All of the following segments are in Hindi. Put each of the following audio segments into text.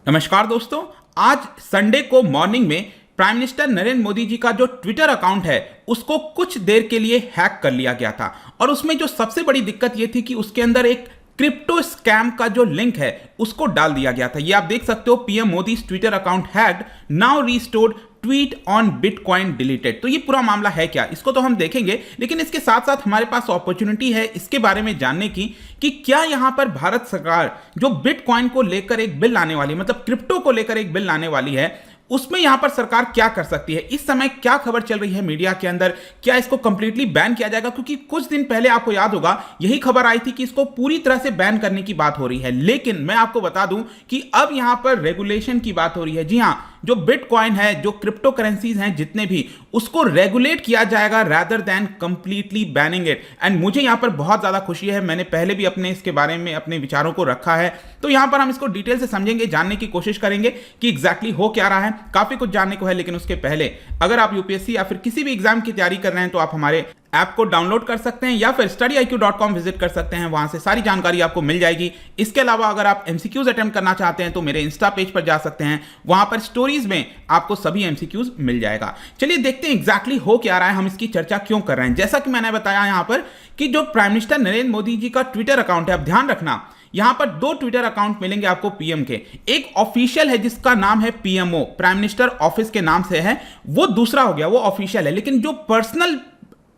नमस्कार दोस्तों, आज संडे को मॉर्निंग में प्राइम मिनिस्टर नरेंद्र मोदी जी का जो ट्विटर अकाउंट है उसको कुछ देर के लिए हैक कर लिया गया था। और उसमें जो सबसे बड़ी दिक्कत ये थी कि उसके अंदर एक क्रिप्टो स्कैम का जो लिंक है उसको डाल दिया गया था। ये आप देख सकते हो, PM Modi Twitter account hacked, now restored, tweet on bitcoin deleted. तो ये पूरा मामला है क्या, इसको तो हम देखेंगे, लेकिन इसके साथ साथ हमारे पास अपॉर्चुनिटी है इसके बारे में जानने की कि क्या यहां पर भारत सरकार जो बिटकॉइन को लेकर एक बिल लाने वाली, मतलब क्रिप्टो को लेकर एक बिल लाने वाली है, उसमें यहां पर सरकार क्या कर सकती है। इस समय क्या खबर चल रही है मीडिया के अंदर, क्या इसको कंप्लीटली बैन किया जाएगा? क्योंकि कुछ दिन पहले आपको याद होगा यही खबर आई थी कि इसको पूरी तरह से बैन करने की बात हो रही है। लेकिन मैं आपको बता दूं कि अब यहां पर रेगुलेशन की बात हो रही है। जी हां, जो बिटकॉइन है, जो क्रिप्टो करेंसीज हैं जितने भी, उसको रेगुलेट किया जाएगा rather than completely banning it. And मुझे यहां पर बहुत ज्यादा खुशी है, मैंने पहले भी अपने इसके बारे में अपने विचारों को रखा है। तो यहां पर हम इसको डिटेल से समझेंगे, जानने की कोशिश करेंगे कि एग्जैक्टली हो क्या रहा है। काफी कुछ जानने को है, लेकिन उसके पहले अगर आप यूपीएससी या फिर किसी भी एग्जाम की तैयारी कर रहे हैं तो आप हमारे ऐप को डाउनलोड कर सकते हैं या फिर studyIQ.com विजिट कर सकते हैं, वहां से सारी जानकारी आपको मिल जाएगी। इसके अलावा अगर आप एमसीक्यूज अटेम्प्ट करना चाहते हैं तो मेरे इंस्टा पेज पर जा सकते हैं, वहां पर स्टोरीज में आपको सभी एमसीक्यूज मिल जाएगा। चलिए देखते हैं एग्जैक्टली हो क्या रहा है, हम इसकी चर्चा क्यों कर रहे हैं। जैसा कि मैंने बताया यहां पर कि जो प्राइम मिनिस्टर नरेंद्र मोदी जी का ट्विटर अकाउंट है, अब ध्यान रखना यहां पर दो ट्विटर अकाउंट मिलेंगे आपको पीएम के। एक ऑफिशियल है जिसका नाम है पीएमओ, प्राइम मिनिस्टर ऑफिस के नाम से है, वो दूसरा हो गया, वो ऑफिशियल है। लेकिन जो पर्सनल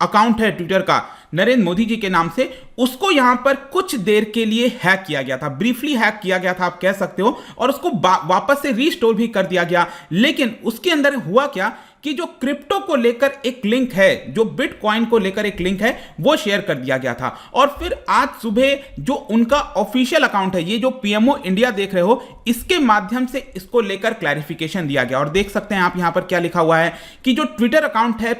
अकाउंट है ट्विटर का नरेंद्र मोदी जी के नाम से, उसको यहां पर कुछ देर के लिए हैक किया गया था, ब्रीफली हैक किया गया था आप कह सकते हो, और उसको वापस से रीस्टोर भी कर दिया गया। लेकिन उसके अंदर हुआ क्या कि जो क्रिप्टो को लेकर एक लिंक है, जो बिटकॉइन को लेकर एक लिंक है, वो शेयर कर दिया गया था। और फिर आज सुबह जो उनका ऑफिशियल अकाउंट है, ये जो पीएमओ इंडिया देख रहे हो, इसके माध्यम से इसको लेकर क्लैरिफिकेशन दिया गया। और देख सकते हैं आप यहां पर क्या लिखा हुआ है कि जो ट्विटर अकाउंट है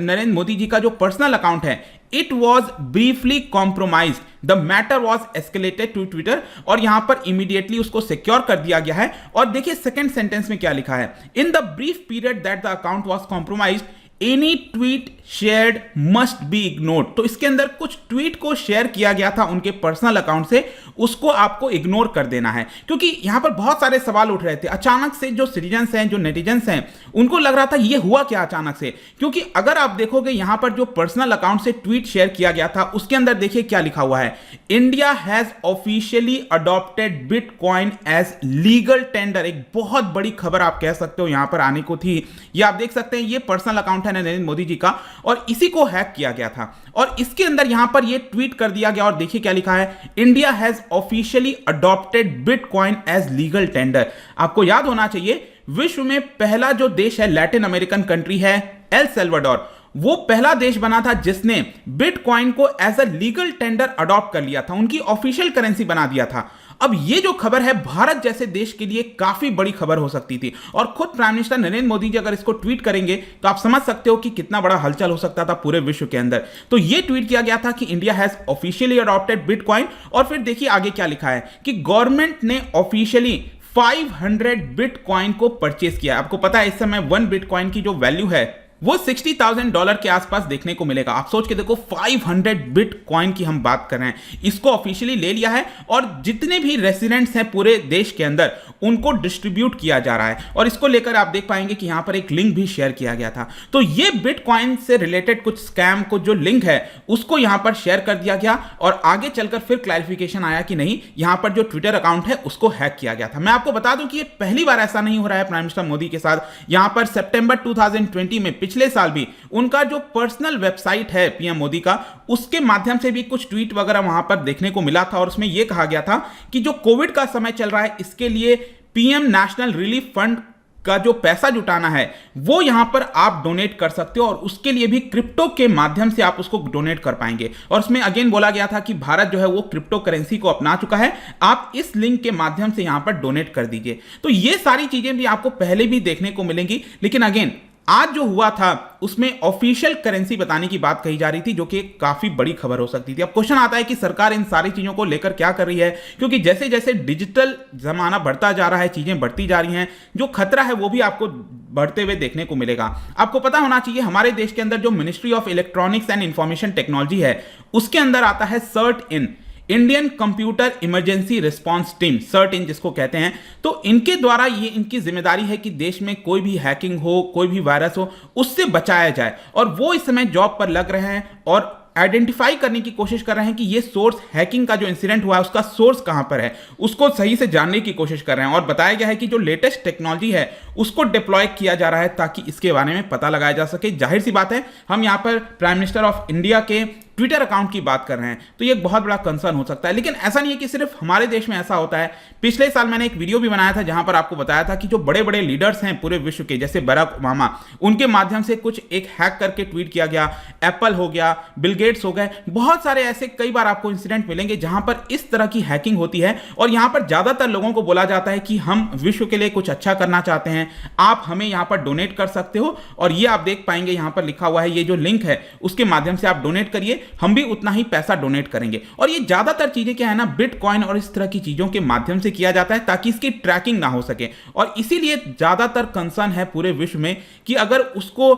नरेंद्र मोदी जी का, जो पर्सनल अकाउंट है, it was briefly compromise, the matter was escalated to Twitter. और यहां पर इमीडिएटली उसको सिक्योर कर दिया गया है। और देखिए सेकंड सेंटेंस में क्या लिखा है, in the brief period that the account was compromise, any tweet shared must be ignored. तो इसके अंदर कुछ ट्वीट को शेयर किया गया था उनके पर्सनल अकाउंट से, उसको आपको इग्नोर कर देना है। क्योंकि यहां पर बहुत सारे सवाल उठ रहे थे अचानक से, जो सिटीजन्स हैं, जो नेटिजन्स हैं, उनको लग रहा था ये हुआ क्या अचानक से। क्योंकि अगर आप देखोगे यहां पर जो पर्सनल अकाउंट से ट्वीट शेयर किया गया था, उसके अंदर देखिए क्या लिखा हुआ है, India has officially adopted bitcoin as legal tender. एक बहुत बड़ी खबर आप कह सकते हो यहां पर आने को थी। ये आप देख सकते हैं, ये पर्सनल अकाउंट है नरेंद्र मोदी जी का, और इसी को हैक किया गया था। और इसके अंदर यहां पर ये ट्वीट कर दिया गया, और देखिए क्या लिखा है, India has officially adopted bitcoin as legal tender. आपको याद होना चाहिए, विश्व में पहला जो देश है, लैटिन अमेरिकन कंट्री है एल सल्वाडोर, वो पहला देश बना था जिसने बिटकॉइन को as a legal tender adopt कर लिया था, उनकी ऑफिशियल करेंसी बना दिया था। अब ये जो खबर है भारत जैसे देश के लिए काफी बड़ी खबर हो सकती थी, और खुद प्राइम मिनिस्टर नरेंद्र मोदी जी अगर इसको ट्वीट करेंगे तो आप समझ सकते हो कि कितना बड़ा हलचल हो सकता था पूरे विश्व के अंदर। तो ये ट्वीट किया गया था कि India has officially adopted bitcoin. और फिर देखिए आगे क्या लिखा है कि गवर्नमेंट ने ऑफिशियली 500 बिटकॉइन को परचेज किया। आपको पता है इस समय 1 बिटकॉइन की जो वैल्यू है वो $60,000 के आसपास देखने को मिलेगा। आप सोच के देखो, 500 बिटकॉइन की हम बात कर रहे हैं, इसको ऑफिशियली ले लिया है, और जितने भी रेसिडेंट्स हैं पूरे देश के अंदर उनको डिस्ट्रीब्यूट किया जा रहा है। और इसको लेकर आप देख पाएंगे कि यहां पर एक लिंक भी शेयर किया गया था। तो ये बिटकॉइन से रिलेटेड कुछ स्कैम को जो लिंक है उसको यहां पर शेयर कर दिया गया, और आगे चलकर फिर क्लैरिफिकेशन आया कि नहीं, यहां पर जो ट्विटर अकाउंट है उसको हैक किया गया था। मैं आपको बता दूं कि ये पहली बार ऐसा नहीं हो रहा है प्राइम मिनिस्टर मोदी के साथ। यहां पर सितंबर 2020 में, पिछले साल भी, उनका जो पर्सनल वेबसाइट है पीएम मोदी का, उसके माध्यम से भी कुछ ट्वीट वगैरह वहां पर देखने को मिला था। और उसमें यह कहा गया था कि जो कोविड का समय चल रहा है, इसके लिए पीएम नेशनल रिलीफ फंड का जो पैसा जुटाना है वो यहां पर आप डोनेट कर सकते हो, और उसके लिए भी क्रिप्टो के माध्यम से आप उसको डोनेट कर पाएंगे। और उसमें अगेन बोला गया था कि भारत जो है वो क्रिप्टो करेंसी को अपना चुका है, आप इस लिंक के माध्यम से यहां पर डोनेट कर दीजिए। तो ये सारी चीजें भी आपको पहले भी देखने को मिलेंगी, लेकिन अगेन आज जो हुआ था उसमें ऑफिशियल करेंसी बताने की बात कही जा रही थी, जो कि काफी बड़ी खबर हो सकती थी। अब क्वेश्चन आता है कि सरकार इन सारी चीजों को लेकर क्या कर रही है, क्योंकि जैसे जैसे डिजिटल जमाना बढ़ता जा रहा है, चीजें बढ़ती जा रही हैं, जो खतरा है वो भी आपको बढ़ते हुए देखने को मिलेगा। आपको पता होना चाहिए हमारे देश के अंदर जो ministry of electronics and information technology है, उसके अंदर आता है CERT In, Indian computer emergency response team, CERT जिसको कहते हैं। तो इनके द्वारा ये इनकी जिम्मेदारी है कि देश में कोई भी हैकिंग हो, कोई भी वायरस हो, उससे बचाया जाए। और वो इस समय जॉब पर लग रहे हैं और आइडेंटिफाई करने की कोशिश कर रहे हैं कि ये सोर्स, हैकिंग का जो इंसिडेंट हुआ है उसका सोर्स कहां पर है, उसको सही से जानने की कोशिश कर रहे हैं। और बताया गया है कि जो लेटेस्ट टेक्नोलॉजी है उसको डिप्लॉय किया जा रहा है ताकि इसके बारे में पता लगाया जा सके। जाहिर सी बात है, हम यहां पर प्राइम मिनिस्टर ऑफ इंडिया के ट्विटर अकाउंट की बात कर रहे हैं, तो ये एक बहुत बड़ा कंसर्न हो सकता है। लेकिन ऐसा नहीं है कि सिर्फ हमारे देश में ऐसा होता है। पिछले साल मैंने एक वीडियो भी बनाया था जहां पर आपको बताया था कि जो बड़े बड़े लीडर्स हैं पूरे विश्व के, जैसे बराक ओबामा, उनके माध्यम से कुछ एक हैक करके ट्वीट किया गया। एप्पल हो गया, बिल गेट्स हो गए, बहुत सारे ऐसे कई बार आपको इंसिडेंट मिलेंगे जहां पर इस तरह की हैकिंग होती है। और यहां पर ज्यादातर लोगों को बोला जाता है कि हम विश्व के लिए कुछ अच्छा करना चाहते हैं, आप हमें यहां पर डोनेट कर सकते हो। और ये आप देख पाएंगे यहां पर लिखा हुआ है, ये जो लिंक है उसके माध्यम से आप डोनेट करिए, हम भी उतना ही पैसा डोनेट करेंगे। और ये ज्यादातर चीजें क्या है ना, बिटकॉइन और इस तरह की चीजों के माध्यम से किया जाता है ताकि इसकी ट्रैकिंग ना हो सके। और इसीलिए ज्यादातर कंसर्न है पूरे विश्व में कि अगर उसको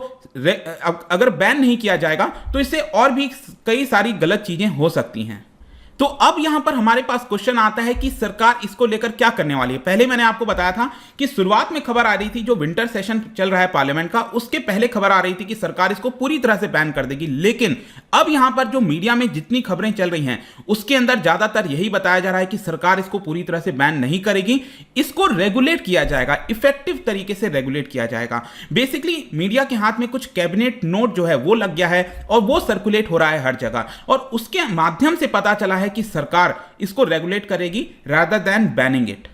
अगर बैन नहीं किया जाएगा तो इससे और भी कई सारी गलत चीजें हो सकती हैं। तो अब यहां पर हमारे पास क्वेश्चन आता है कि सरकार इसको लेकर क्या करने वाली है। पहले मैंने आपको बताया था कि शुरुआत में खबर आ रही थी, जो विंटर सेशन चल रहा है पार्लियामेंट का, उसके पहले खबर आ रही थी कि सरकार इसको पूरी तरह से बैन कर देगी। लेकिन अब यहां पर जो मीडिया में जितनी खबरें चल रही हैं उसके अंदर ज्यादातर यही बताया जा रहा है कि सरकार इसको पूरी तरह से बैन नहीं करेगी, इसको रेगुलेट किया जाएगा, इफेक्टिव तरीके से रेगुलेट किया जाएगा। बेसिकली मीडिया के हाथ में कुछ कैबिनेट नोट जो है वो लग गया है और वो सर्कुलेट हो रहा है हर जगह, और उसके माध्यम से पता चला है कि सरकार इसको रेगुलेट करेगी रादर देन बैनिंग इट।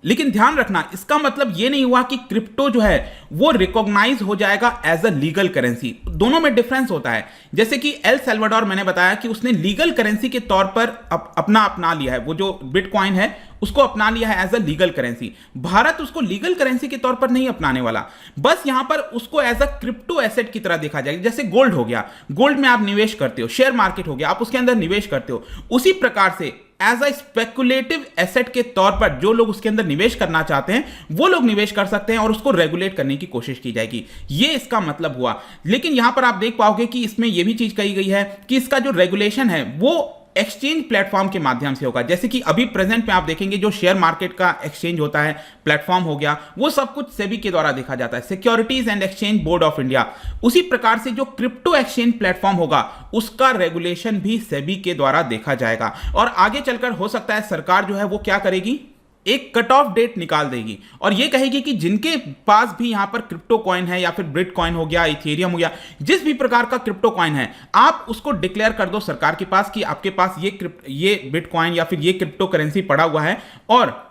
लेकिन ध्यान रखना, इसका मतलब यह नहीं हुआ कि क्रिप्टो जो है वो रिकॉग्नाइज हो जाएगा एज अ लीगल करेंसी। दोनों में डिफरेंस होता है। जैसे कि एल सल्वाडोर, मैंने बताया कि उसने लीगल करेंसी के तौर पर अपना लिया है, वो जो बिटकॉइन है उसको अपना लिया है as a legal currency. Bharat उसको लीगल करेंसी के तौर पर नहीं अपनाने वाला, बस यहां पर उसको एज अ क्रिप्टो एसेट की तरह देखा जाएगा। जैसे गोल्ड हो गया, गोल्ड में आप निवेश करते हो, शेयर मार्केट हो गया, आप उसके अंदर निवेश करते हो, उसी प्रकार से एज अ स्पेकुलेटिव एसेट के तौर पर जो लोग उसके अंदर निवेश करना चाहते हैं वो लोग निवेश कर सकते हैं और उसको रेगुलेट करने की कोशिश की जाएगी। ये इसका मतलब हुआ। लेकिन यहां पर आप देख पाओगे कि इसमें यह भी चीज कही गई है कि इसका जो रेगुलेशन है वो एक्सचेंज प्लेटफॉर्म के माध्यम से होगा। जैसे कि अभी प्रेजेंट में आप देखेंगे जो शेयर मार्केट का एक्सचेंज होता है, प्लेटफॉर्म हो गया, वो सब कुछ सेबी के द्वारा देखा जाता है, securities and exchange board of India. उसी प्रकार से जो क्रिप्टो एक्सचेंज प्लेटफॉर्म होगा उसका रेगुलेशन भी सेबी के द्वारा देखा जाएगा। और आगे चलकर हो सकता है सरकार जो है वो क्या करेगी, एक कट ऑफ डेट निकाल देगी और ये कहेगी कि जिनके पास भी यहां पर क्रिप्टो कॉइन है या फिर बिटकॉइन हो गया, इथेरियम हो गया, जिस भी प्रकार का क्रिप्टो कॉइन है, आप उसको डिक्लेयर कर दो सरकार के पास कि आपके पास ये बिटकॉइन या फिर ये क्रिप्टो करेंसी पड़ा हुआ है और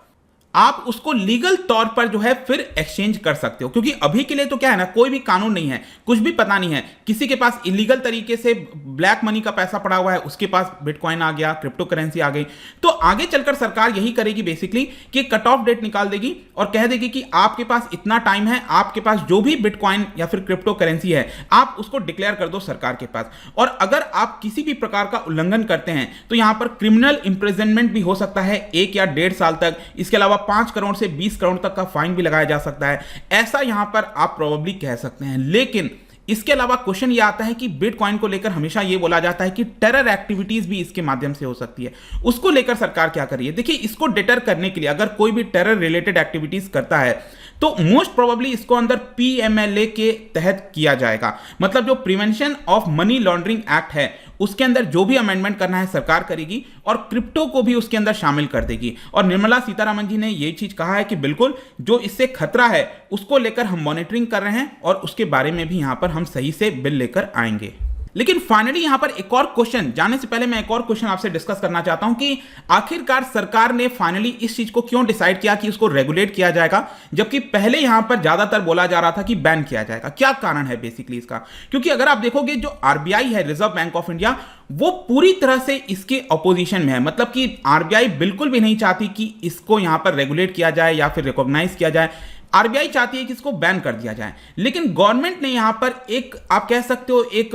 आप उसको लीगल तौर पर जो है फिर एक्सचेंज कर सकते हो। क्योंकि अभी के लिए तो क्या है ना, कोई भी कानून नहीं है, कुछ भी पता नहीं है, किसी के पास इलीगल तरीके से ब्लैक मनी का पैसा पड़ा हुआ है, उसके पास बिटकॉइन आ गया, क्रिप्टो करेंसी आ गई। तो आगे चलकर सरकार यही करेगी बेसिकली कि कट ऑफ डेट निकाल देगी और कह देगी कि आपके पास इतना टाइम है, आपके पास जो भी बिटकॉइन या फिर क्रिप्टो करेंसी है आप उसको डिक्लेयर कर दो सरकार के पास। और अगर आप किसी भी प्रकार का उल्लंघन करते हैं तो यहां पर क्रिमिनल इंप्रिजनमेंट भी हो सकता है 1 या 1.5 साल तक। इसके अलावा 5 करोड़ से 20 करोड़ तक का फाइन भी लगाया जा सकता है, ऐसा यहां पर आप प्रोबेबली कह सकते हैं। लेकिन इसके अलावा क्वेश्चन ये आता है कि बिटकॉइन को लेकर हमेशा ये बोला जाता है कि टेरर एक्टिविटीज भी इसके माध्यम से हो सकती है, उसको लेकर सरकार क्या कर रही है। देखिए, इसको डिटर करने के लिए अगर कोई भी टेरर रिलेटेड एक्टिविटीज करता है तो मोस्ट प्रोबेबली इसको अंदर पीएमएलए के तहत किया जाएगा। मतलब जो prevention of money laundering act है उसके अंदर जो भी अमेंडमेंट करना है सरकार करेगी और क्रिप्टो को भी उसके अंदर शामिल कर देगी। और निर्मला सीतारमण जी ने यह चीज कहा है कि बिल्कुल जो इससे खतरा है उसको लेकर हम मॉनिटरिंग कर रहे हैं और उसके बारे में भी यहां पर हम सही से बिल लेकर आएंगे। लेकिन फाइनली यहां पर एक और क्वेश्चन, जाने से पहले मैं एक और क्वेश्चन आपसे डिस्कस करना चाहता हूं कि आखिरकार सरकार ने फाइनली इस चीज को क्यों डिसाइड किया कि उसको रेगुलेट किया जाएगा, जबकि पहले यहां पर ज्यादातर बोला जा रहा था कि बैन किया जाएगा। क्या कारण है बेसिकली इसका? क्योंकि अगर आप देखोगे जो आरबीआई है, रिजर्व बैंक ऑफ इंडिया, वो पूरी तरह से इसके अपोजिशन में है। मतलब कि आरबीआई बिल्कुल भी नहीं चाहती कि इसको यहां पर रेगुलेट किया जाए या फिर रिकॉग्नाइज किया जाए। आरबीआई चाहती है कि इसको बैन कर दिया जाए, लेकिन गवर्नमेंट ने यहां पर एक, आप कह सकते हो, एक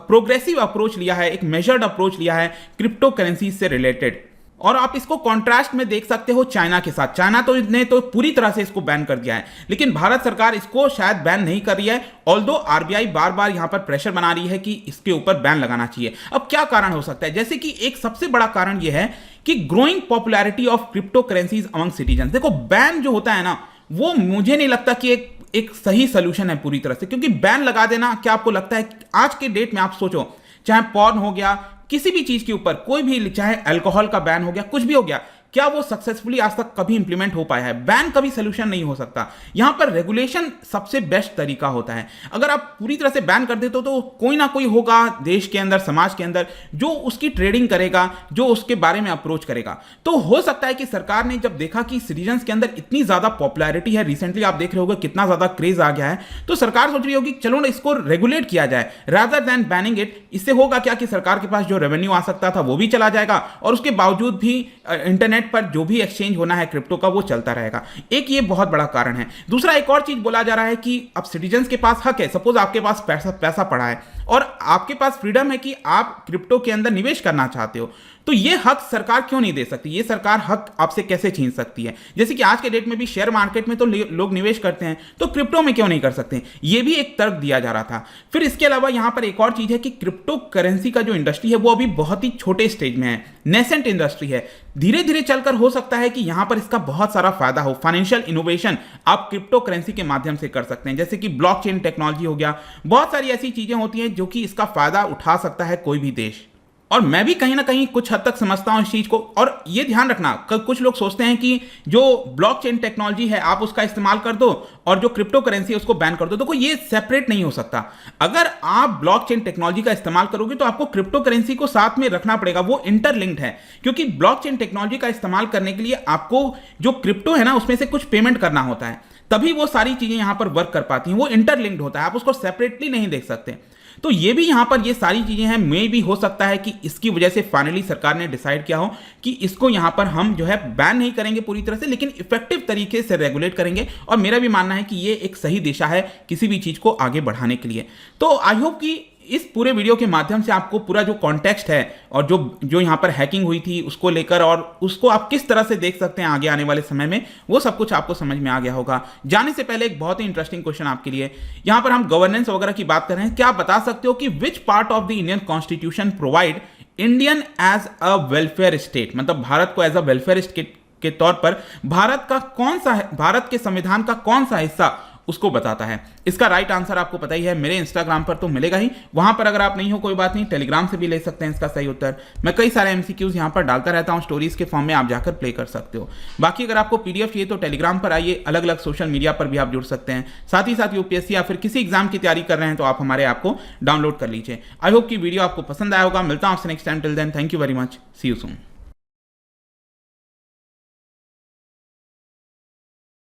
प्रोग्रेसिव अप्रोच लिया है, एक मेजर्ड अप्रोच लिया है क्रिप्टो करेंसी से रिलेटेड। और आप इसको कॉन्ट्रास्ट में देख सकते हो चाइना के साथ। चाइना तो ने तो पूरी तरह से इसको बैन कर दिया है, लेकिन भारत सरकार इसको शायद बैन नहीं कर रही है, ऑल्दो आरबीआई बार बार यहां पर प्रेशर बना रही है कि इसके ऊपर बैन लगाना चाहिए। अब क्या कारण हो सकता है? जैसे कि एक सबसे बड़ा कारण यह है कि growing popularity of crypto currencies among citizen. देखो, बैन जो होता है ना, वो मुझे नहीं लगता कि एक सही सोल्यूशन है पूरी तरह से, क्योंकि बैन लगा देना, क्या आपको लगता है आज के डेट में, आप सोचो, चाहे पॉर्न हो गया, किसी भी चीज के ऊपर कोई भी, चाहे अल्कोहल का बैन हो गया, कुछ भी हो गया, क्या वो सक्सेसफुली आज तक कभी इंप्लीमेंट हो पाया है? बैन कभी सोल्यूशन नहीं हो सकता। यहां पर रेगुलेशन सबसे बेस्ट तरीका होता है। अगर आप पूरी तरह से बैन कर देते हो तो कोई ना कोई होगा देश के अंदर, समाज के अंदर, जो उसकी ट्रेडिंग करेगा, जो उसके बारे में अप्रोच करेगा। तो हो सकता है कि सरकार ने जब देखा कि सिटीजन्स के अंदर इतनी ज्यादा पॉपुलैरिटी है, रिसेंटली आप देख रहे होगे कितना ज्यादा क्रेज आ गया है, तो सरकार सोच रही होगी चलो ना इसको रेगुलेट किया जाए रादर देन बैनिंग इट। इससे होगा क्या कि सरकार के पास जो रेवेन्यू आ सकता था वो भी चला जाएगा, और उसके बावजूद भी इंटरनेट पर जो भी एक्सचेंज होना है क्रिप्टो का वो चलता रहेगा। एक ये बहुत बड़ा कारण है। दूसरा, एक और चीज बोला जा रहा है कि अब सिटीजन्स के पास हक है, सपोज आपके पास पैसा पड़ा है और आपके पास फ्रीडम है कि आप क्रिप्टो के अंदर निवेश करना चाहते हो, तो ये हक सरकार क्यों नहीं दे सकती? ये सरकार हक आपसे कैसे छीन सकती है? जैसे कि आज के डेट में भी शेयर मार्केट में तो लोग निवेश करते हैं, तो क्रिप्टो में क्यों नहीं कर सकते? ये भी एक तर्क दिया जा रहा था। फिर इसके अलावा यहां पर एक और चीज है कि क्रिप्टो करेंसी का जो इंडस्ट्री है वो अभी बहुत ही छोटे स्टेज में है, नेसेंट इंडस्ट्री है। धीरे धीरे चलकर हो सकता है कि यहां पर इसका बहुत सारा फायदा हो। फाइनेंशियल इनोवेशन आप क्रिप्टो करेंसी के माध्यम से कर सकते हैं, जैसे कि ब्लॉकचेन टेक्नोलॉजी हो गया। बहुत सारी ऐसी चीजें होती हैं जो कि इसका फायदा उठा सकता है कोई भी देश, और मैं भी कहीं ना कहीं कुछ हद तक समझता हूं इस चीज को। और ये ध्यान रखना, कुछ लोग सोचते हैं कि जो ब्लॉकचेन टेक्नोलॉजी है आप उसका इस्तेमाल कर दो और जो क्रिप्टो करेंसी है उसको बैन कर दो। देखो, ये सेपरेट नहीं हो सकता। अगर आप ब्लॉकचेन टेक्नोलॉजी का इस्तेमाल करोगे तो आपको क्रिप्टो करेंसी को साथ में रखना पड़ेगा, वो इंटरलिंक्ड है। क्योंकि ब्लॉकचेन टेक्नोलॉजी का इस्तेमाल करने के लिए आपको जो क्रिप्टो है ना उसमें से कुछ पेमेंट करना होता है, तभी वो सारी चीजें यहां पर वर्क कर पाती हैं। वो इंटरलिंक्ड होता है, आप उसको सेपरेटली नहीं देख सकते। तो ये भी यहां पर ये सारी चीजें हैं। मे भी हो सकता है कि इसकी वजह से फाइनली सरकार ने डिसाइड किया हो कि इसको यहां पर हम जो है बैन नहीं करेंगे पूरी तरह से, लेकिन इफेक्टिव तरीके से रेगुलेट करेंगे। और मेरा भी मानना है कि ये एक सही दिशा है किसी भी चीज को आगे बढ़ाने के लिए। तो आई होप कि इस पूरे वीडियो के माध्यम से आपको पूरा जो कॉन्टेक्स्ट है और जो यहाँ पर हैकिंग हुई थी उसको लेकर, और उसको आप किस तरह से देख सकते हैं आगे आने वाले समय में, वो सब कुछ आपको समझ में आ गया होगा। जाने से पहले एक बहुत ही इंटरेस्टिंग क्वेश्चन आपके लिए। यहाँ पर हम गवर्नेंस वगैरह की बात कर रहे हैं, क्या आप बता सकते हो कि which part of the Indian constitution provide Indian as a welfare state? मतलब भारत को एज अ वेलफेयर स्टेट के तौर पर भारत के संविधान का कौन सा हिस्सा उसको बताता है? इसका राइट आंसर आपको पता ही है, मेरे इंस्टाग्राम पर तो मिलेगा ही। वहां पर अगर आप नहीं हो कोई बात नहीं, टेलीग्राम से भी ले सकते हैं इसका सही उत्तर। मैं कई सारे एमसीक्यूज यहां पर डालता रहता हूं स्टोरीज के फॉर्म में, आप जाकर प्ले कर सकते हो। बाकी अगर आपको पीडीएफ चाहिए तो टेलीग्राम पर आइए, अलग अलग सोशल मीडिया पर भी आप जुड़ सकते हैं। साथ ही साथ यूपीएससी या फिर किसी एग्जाम की तैयारी कर रहे हैं तो आप हमारे ऐप को डाउनलोड कर लीजिए। आई होप कि वीडियो आपको पसंद आया होगा। मिलता हूं आपसे next time. Till then, thank you very much, see you soon.